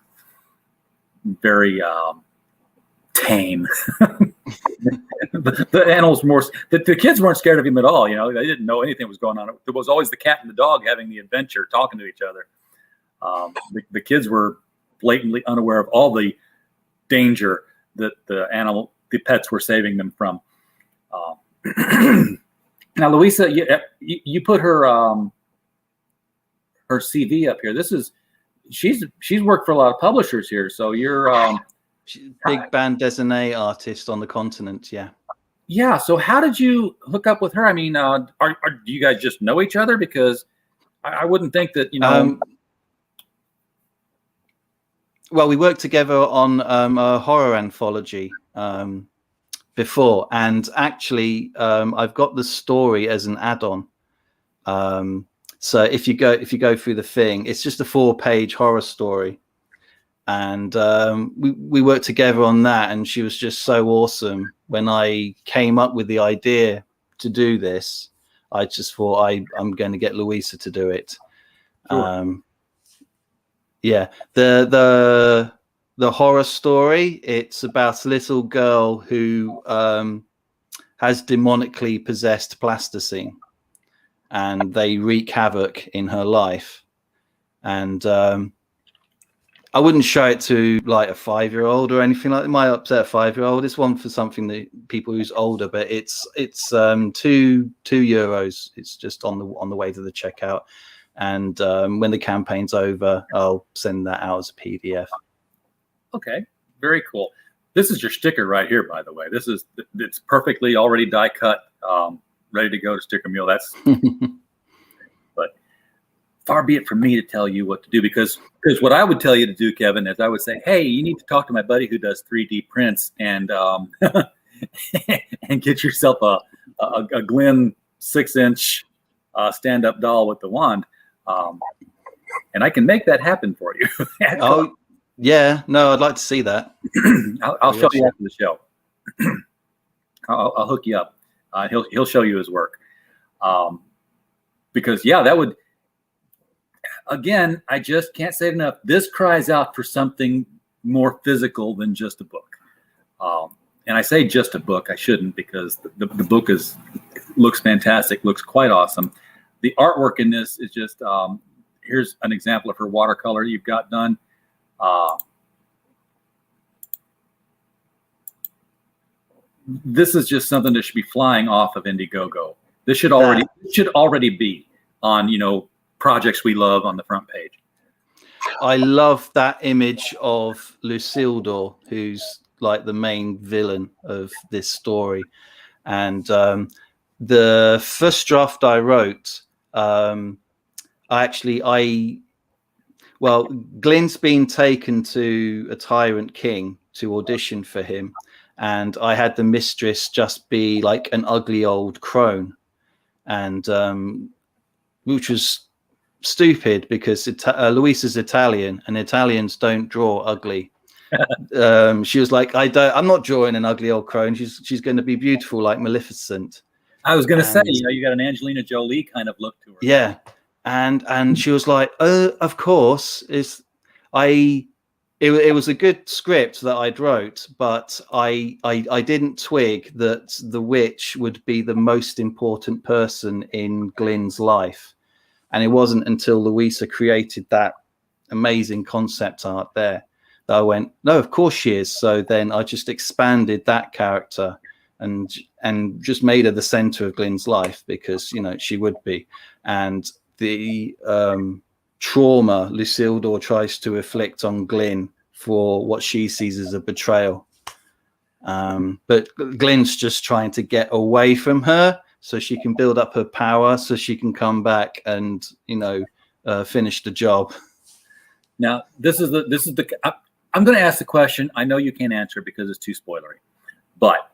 B: very tame. the animals were more. The kids weren't scared of him at all. You know, they didn't know anything was going on. There was always the cat and the dog having the adventure, talking to each other. The kids were blatantly unaware of all the danger that the pets were saving them from. Now, Louisa, you put her her CV up here. She's worked for a lot of publishers here. So you're
C: she's a big band désignée artist on the continent. Yeah.
B: Yeah. So how did you hook up with her? I mean, do you guys just know each other? Because I wouldn't think that, you know.
C: Well, we worked together on a horror anthology before, and actually, I've got the story as an add-on. So if you go through the thing, it's just a 4-page horror story, and we worked together on that. And she was just so awesome. When I came up with the idea to do this, I just thought I'm going to get Louisa to do it. Sure. Yeah, the horror story, it's about a little girl who has demonically possessed plasticine, and they wreak havoc in her life. And I wouldn't show it to like a 5-year-old or anything like that. It might upset a 5-year-old. It's one for something that people who's older, but it's €2. It's just on the way to the checkout. And when the campaign's over, I'll send that out as a PDF. Okay, very cool. This is your sticker right here, by the way. It's perfectly already die cut, ready to go to Sticker Mule. That's, but far be it from me to tell you what to do, because what I would tell you to do, Kevin, is I would say, hey, you need to talk to my buddy who does 3D prints and and get yourself a GLYN 6-inch stand-up doll with the wand. And I can make that happen for you. Oh, yeah. No, I'd like to see that.
B: I'll show you after the show. I'll hook you up. He'll show you his work. Because, yeah, that would, again, I just can't say it enough. This cries out for something more physical than just a book. And I say just a book. I shouldn't, because the book looks fantastic, looks quite awesome. The artwork in this is just, here's an example of her watercolor you've got done. This is just something that should be flying off of Indiegogo. This should already be on, projects we love on the front page.
C: I love that image of Lucildor, who's like the main villain of this story. And the first draft I wrote, GLYN's been taken to a tyrant king to audition for him, and I had the mistress just be like an ugly old crone, and which was stupid because Luisa's Italian, and Italians don't draw ugly. She was like, I'm not drawing an ugly old crone. She's going to be beautiful like Maleficent. I was going to say,
B: you got an Angelina Jolie kind of look to her.
C: Yeah. And she was like, of course. It was a good script that I'd wrote, but I didn't twig that the witch would be the most important person in GLYN's life. And it wasn't until Louisa created that amazing concept art there that I went, no, of course she is. So then I just expanded that character and just made her the center of GLYN's life, because, she would be. And the trauma Lucildor tries to inflict on GLYN for what she sees as a betrayal. But GLYN's just trying to get away from her so she can build up her power, so she can come back and, finish the job.
B: Now, I'm going to ask the question. I know you can't answer because it's too spoilery, but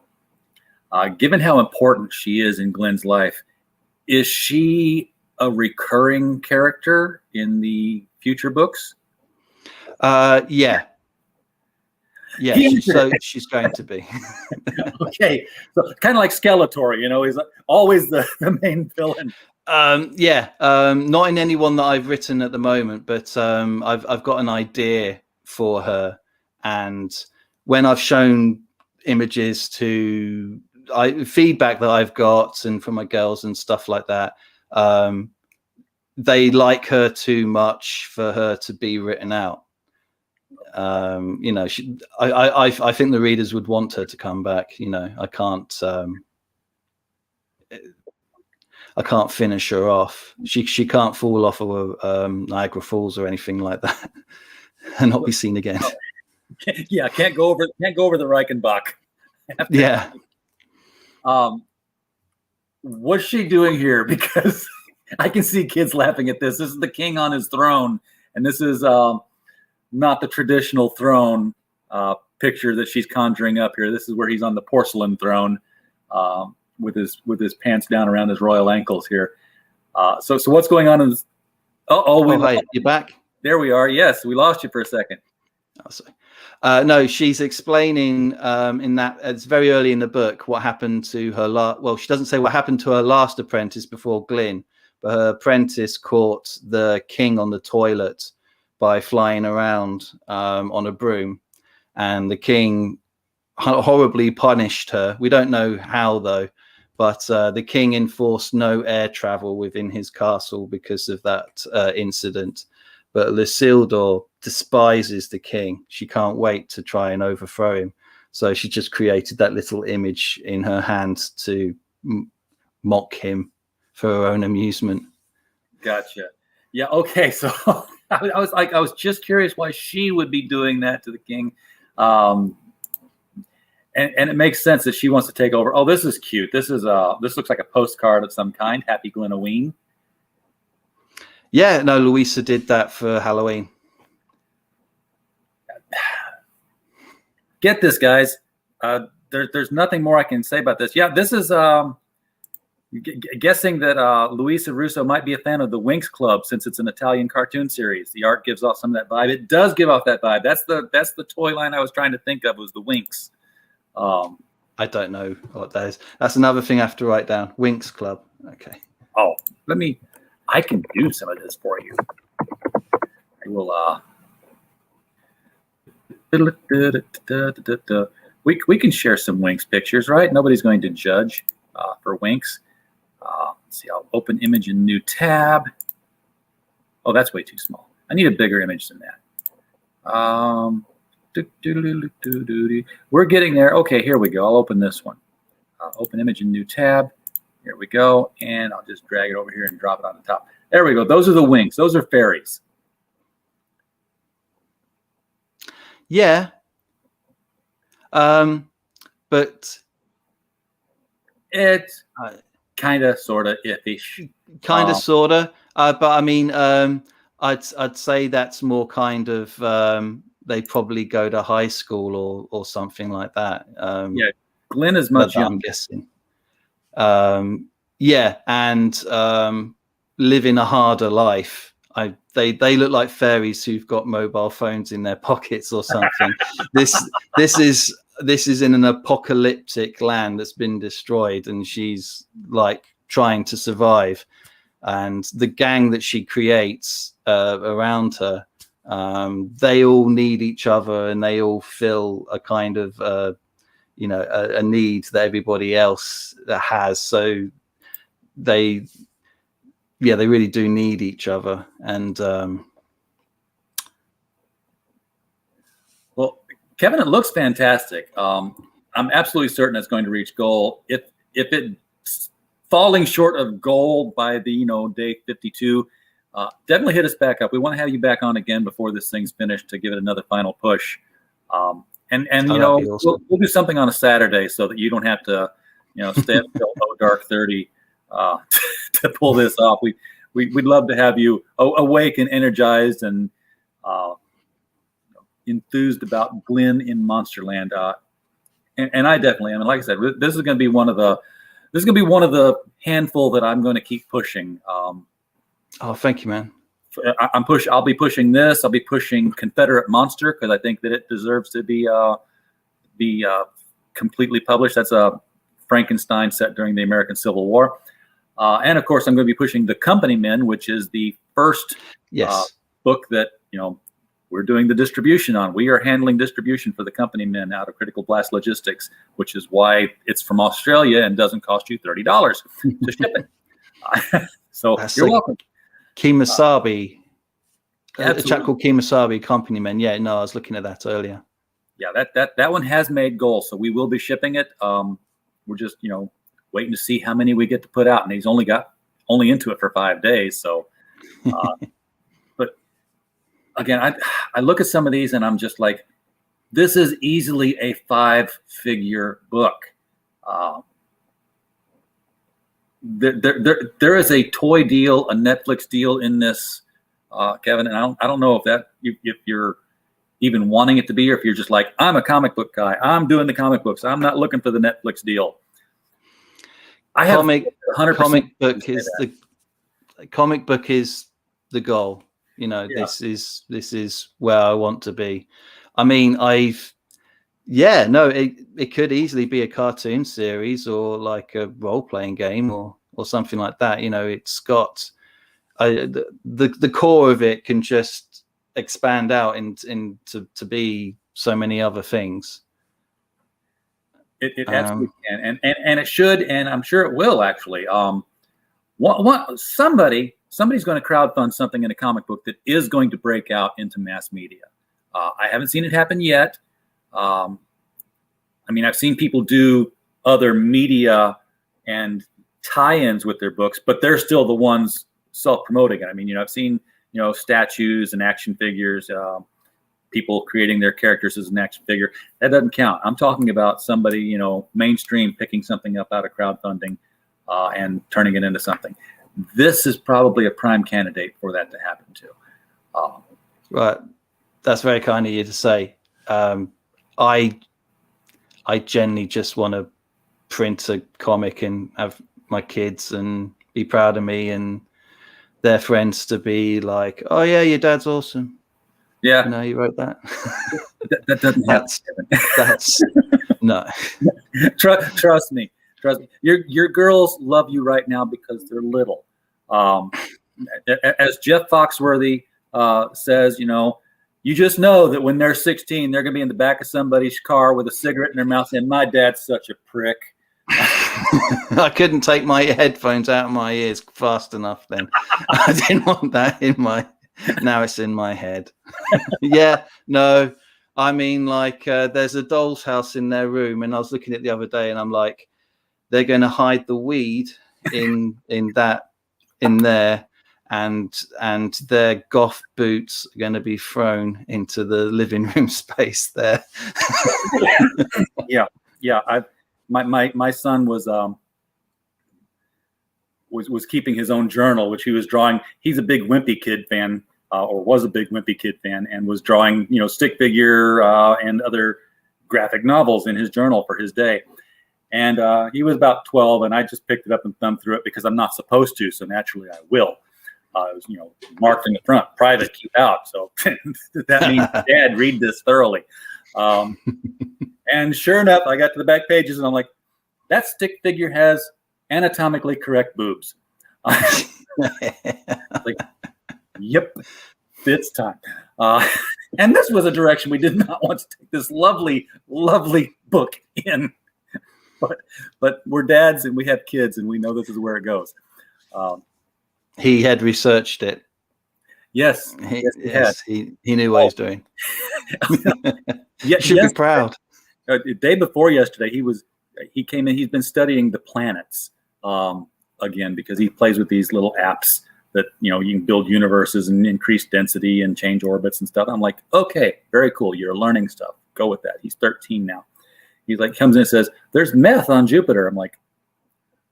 B: given how important she is in GLYN's life, is she a recurring character in the future books?
C: Yeah. Yeah, so she's going to be.
B: Okay, so kind of like Skeletor, you know, he's always the main villain.
C: Not in any one that I've written at the moment, but I've got an idea for her, and when I've shown images to feedback that I've got and from my girls and stuff like that, they like her too much for her to be written out. You know, I think the readers would want her to come back. You know, I can't finish her off. She can't fall off of Niagara Falls or anything like that and not be seen again.
B: Yeah, can't go over the Reichenbach.
C: Yeah.
B: What's she doing here? Because I can see kids laughing at this. This is the king on his throne, and this is not the traditional throne picture that she's conjuring up here. This is where he's on the porcelain throne with his pants down around his royal ankles here. So what's going on in this?
C: Hey, you back?
B: There we are. Yes, we lost you for a second.
C: Oh, sorry. No, she's explaining in that it's very early in the book what happened to her well, she doesn't say what happened to her last apprentice before GLYN, but her apprentice caught the king on the toilet by flying around on a broom, and the king horribly punished her. We don't know how though, but the king enforced no air travel within his castle because of that incident. But Lucildor despises the king. She can't wait to try and overthrow him. So she just created that little image in her hand to mock him for her own amusement. Gotcha.
B: Yeah. Okay. So I was just curious why she would be doing that to the king. And it makes sense that she wants to take over. Oh, this is cute. This looks like a postcard of some kind. Happy Glynoween.
C: Yeah, no, Louisa did that for Halloween.
B: Get this, guys. There's nothing more I can say about this. Yeah, this is guessing that Luisa Russo might be a fan of the Winx Club since it's an Italian cartoon series. The art gives off some of that vibe. It does give off that vibe. That's the toy line I was trying to think of was the Winx.
C: I don't know what that is. That's another thing I have to write down. Winx Club. Okay.
B: Oh, I can do some of this for you. I will. We can share some Winx pictures, right? Nobody's going to judge for Winx. Let's see. I'll open image in new tab. Oh, that's way too small. I need a bigger image than that. We're getting there. Okay, here we go. I'll open this one. Open image in new tab. Here we go. And I'll just drag it over here and drop it on the top. There we go. Those are the Winx. Those are fairies.
C: Yeah. But
B: it's kind of, sort of iffy.
C: Kind of, sort of. But I mean, I'd say that's more kind of they probably go to high school or something like that.
B: Yeah, GLYN is much younger.
C: I'm guessing. Yeah, and living a harder life. They look like fairies who've got mobile phones in their pockets or something. This is in an apocalyptic land that's been destroyed, and she's like trying to survive. And the gang that she creates around her, they all need each other, and they all fill a kind of a need that everybody else has. So they really do need each other. And
B: well, Kevin, it looks fantastic. I'm absolutely certain it's going to reach goal. If it's falling short of goal by the day 52, definitely hit us back up. We want to have you back on again before this thing's finished to give it another final push. And awesome. we'll do something on a Saturday so that you don't have to stay up until dark 30 to pull this off. We'd love to have you awake and energized and enthused about GLYN in Monsterland. And I definitely am. And like I said, this is going to be one of the handful that I'm going to keep pushing.
C: Oh, thank you, man.
B: I'll be pushing this. I'll be pushing Confederate Monster because I think that it deserves to be completely published. That's a Frankenstein set during the American Civil War. And of course, I'm going to be pushing The Company Men, which is the first book that, we're doing the distribution on. We are handling distribution for The Company Men out of Critical Blast Logistics, which is why it's from Australia and doesn't cost you $30 to ship it. So
C: That's
B: you're welcome.
C: Kemosabe. A chap
B: Absolutely.
C: called Kemosabe, Company Men. Yeah, no, I was looking at that earlier.
B: Yeah, that one has made goals, so we will be shipping it. We're just waiting to see how many we get to put out, and he's only into it for 5 days. So, but again, I look at some of these and I'm just like, this is easily a 5-figure book. There is a toy deal, a Netflix deal in this, Kevin, and I don't know if you're even wanting it to be, or if you're just like, I'm a comic book guy, I'm doing the comic books, I'm not looking for the Netflix deal.
C: Comic book is the goal. This is where I want to be. I mean, it could easily be a cartoon series or like a role-playing game or something like that. It's got the core of it can just expand out into to be so many other things.
B: It absolutely can, and it should, and I'm sure it will actually. Somebody's going to crowdfund something in a comic book that is going to break out into mass media. I haven't seen it happen yet. I mean, I've seen people do other media and tie-ins with their books, but they're still the ones self-promoting it. I mean, I've seen statues and action figures. People creating their characters as an action figure. That doesn't count. I'm talking about somebody, mainstream picking something up out of crowdfunding and turning it into something. This is probably a prime candidate for that to happen too.
C: Right. That's very kind of you to say. I generally just want to print a comic and have my kids and be proud of me and their friends to be like, oh yeah, your dad's awesome.
B: Yeah,
C: you wrote that.
B: that doesn't happen.
C: That's no.
B: Trust me. Your girls love you right now because they're little. As Jeff Foxworthy says, you just know that when they're 16, they're going to be in the back of somebody's car with a cigarette in their mouth saying, "My dad's such a prick."
C: I couldn't take my headphones out of my ears fast enough then. I didn't want that in my. Now it's in my head. Yeah, no, I mean, like, there's a doll's house in their room, and I was looking at it the other day, and I'm like, they're going to hide the weed in there, and their goth boots are going to be thrown into the living room space there.
B: Yeah. My son was keeping his own journal, which he was drawing. He's a big Wimpy Kid fan, or was a big Wimpy Kid fan, and was drawing, stick figure and other graphic novels in his journal for his day. And he was about 12, and I just picked it up and thumbed through it because I'm not supposed to, so naturally I will. It was, marked in the front, private, keep out. So that means, Dad, read this thoroughly. And sure enough, I got to the back pages, and I'm like, that stick figure has anatomically correct boobs. Like, yep, it's time. And this was a direction we did not want to take this lovely, lovely book in. But we're dads and we have kids, and we know this is where it goes.
C: He had researched it.
B: Yes,
C: he knew what he was doing.
B: Yeah,
C: should be proud.
B: The day before yesterday, he came in. He's been studying the planets again because he plays with these little apps that you can build universes and increase density and change orbits and stuff. I'm like, okay, very cool. You're learning stuff. Go with that. He's 13 now. He's like, comes in and says, "There's meth on Jupiter." I'm like,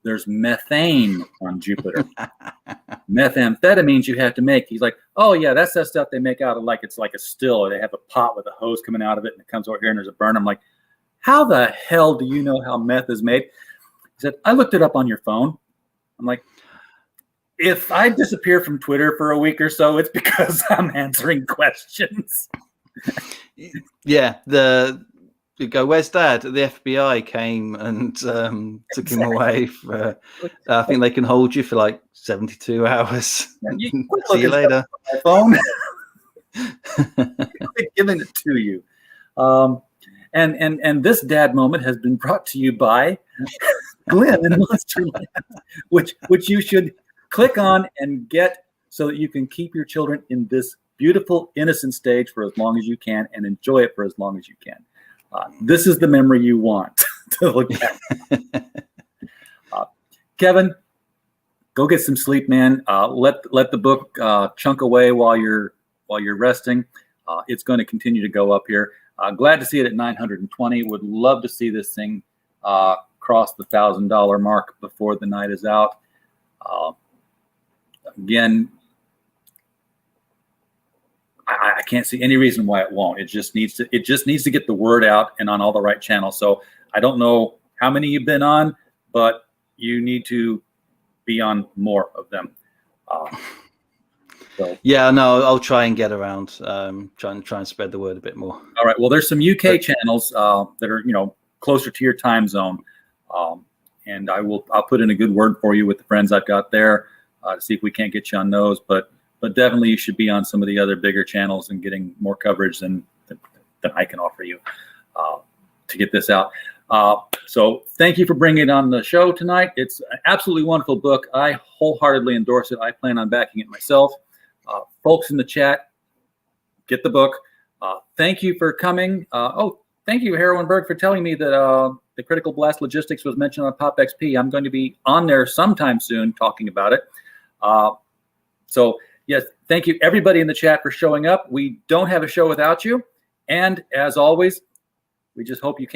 B: "There's methane on Jupiter." Methamphetamines you have to make. He's like, "Oh yeah, that's that stuff they make out of it's like a still, or they have a pot with a hose coming out of it, and it comes over here and there's a burn." I'm like, "How the hell do you know how meth is made?" He said, "I looked it up on your phone." I'm like, If I disappear from Twitter for a week or so, it's because I'm answering questions.
C: Yeah, you go, where's Dad? The FBI came and took him away. I think they can hold you for like 72 hours. See you later.
B: My phone. Giving it to you. And this dad moment has been brought to you by GLYN and Monsterland, which you should click on and get so that you can keep your children in this beautiful, innocent stage for as long as you can and enjoy it for as long as you can. This is the memory you want to look at. Kevin, go get some sleep, man. Let the book chunk away while you're resting. It's going to continue to go up here. Glad to see it at 920. Would love to see this thing cross the $1,000 mark before the night is out. Again, I can't see any reason why it won't. It just needs to get the word out and on all the right channels. So I don't know how many you've been on, but you need to be on more of them. So.
C: Yeah, no, I'll try and get around. Try and spread the word a bit more.
B: All right. Well, there's some UK channels that are closer to your time zone, and I'll put in a good word for you with the friends I've got there to see if we can't get you on those. But definitely you should be on some of the other bigger channels and getting more coverage than I can offer you to get this out. So thank you for bringing it on the show tonight. It's an absolutely wonderful book. I wholeheartedly endorse it. I plan on backing it myself. Folks in the chat, get the book. Thank you for coming. Thank you, Heroinberg, for telling me that the Critical Blast Logistics was mentioned on Pop XP. I'm going to be on there sometime soon talking about it. So, yes, thank you, everybody in the chat, for showing up. We don't have a show without you. And as always, we just hope you can.